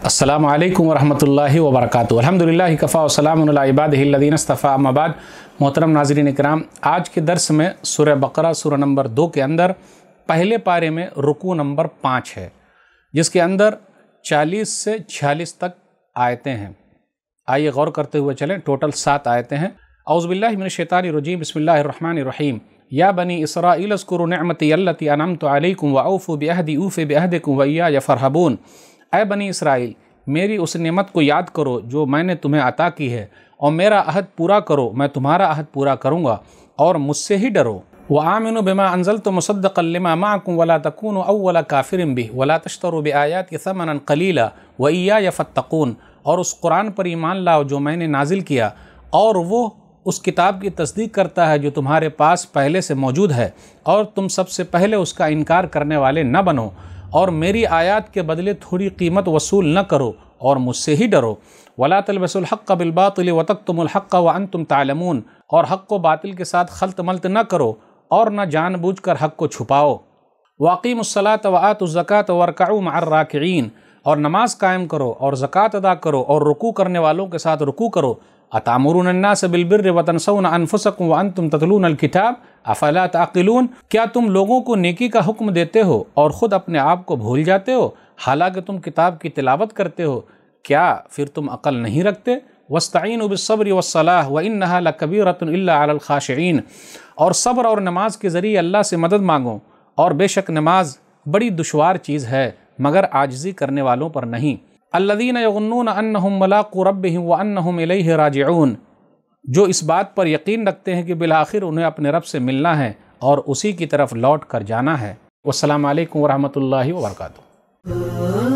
अस्सलामु अलैकुम वरहमतुल्लाहि वबरकातुहू। अल्हम्दुलिल्लाहि कफ़ा व सलामुन अला इबादिहिल लज़ीना इस्तफ़ा, अम्मा बाद। मोहतरम नाज़रीन इकराम, आज के दर्स में सूरह बकरा सूरह नंबर 2 के अंदर पहले पारे में रुकू नंबर 5 है, जिसके अंदर 40 से 46 तक आयतें हैं। आइए गौर करते हुए चलें। टोटल 7 आयतें हैं। औज़ु बिल्लाहि मिनश शैतानिर रजीम, बिस्मिल्लाहिर रहमानिर रहीम। या बनी इसराईल अज़्कुरू निअमती अल्लती अनअमतु अलैकुम व औफ़ू बिअहदी ऊफ़ि बिअहदिकुम व इय्याया फ़रहबून। ऐ बनी इसराइल, मेरी उस नेमत को याद करो जो मैंने तुम्हें अता की है, और मेरा अहद पूरा करो, मैं तुम्हारा अहद पूरा करूँगा, और मुझसे ही डरो। व आमिनु बिमा अंज़लतु मुसद्दिक़न लिमा मअकुम वला तकूनु अव्वला काफ़िरिन बिही वला तश्तरू बिआयाति समनन क़लीला व इय्याया फ़त्तक़ून। और उस कुरान पर ईमान लाओ जो मैंने नाजिल किया, और वो उस किताब की तस्दीक करता है जो तुम्हारे पास पहले से मौजूद है, और तुम सबसे पहले उसका इनकार करने वाले न बनो, और मेरी आयत के बदले थोड़ी कीमत वसूल न करो, और मुझसे ही डरो। वला तलबसुल हक़्क़ बिल बातिल व तक्तुमुल हक़्क़ व अंतुम तालमून। और हक़ को बातिल के साथ खल्त मल्त न करो, और न जानबूझकर हक़ को छुपाओ। वाक़ीमुस्सलात व आतुज़ ज़कात वरकऊ मअर राकिईन। और नमाज कायम करो, और ज़कात अदा करो, और रुकू करने वालों के साथ रुकू करो। अतामुरून अन्नास बिल बिर्रि व तनसौना अनफुसकुम व अंतुम ततलूनल किताब अफला ताक़िलून। क्या तुम लोगों को नेकी का हुक्म देते हो और ख़ुद अपने आप को भूल जाते हो, हालांकि तुम किताब की तिलावत करते हो? क्या फिर तुम अक़ल नहीं रखते? वस्तईनु बिस्सब्रि वस्सलाह व इन्नहा लकबीरतुन इल्ला अलल ख़ाशिईन। और सब्र और नमाज के ज़रिए अल्लाह से मदद मांगो, और बेशक नमाज बड़ी दुशवार चीज़ है मगर आजिज़ी करने वालों पर नहीं। अल्लज़ीना यज़ुन्नून अन्नहुम मुलाक़ू रब्बिहिम व अन्नहुम इलैहि राजिऊन। जो इस बात पर यकीन रखते हैं कि बिलाखिर उन्हें अपने रब से मिलना है और उसी की तरफ लौट कर जाना है। वस्सलामु अलैकुम वरहमतुल्लाहि वबरकातुहू।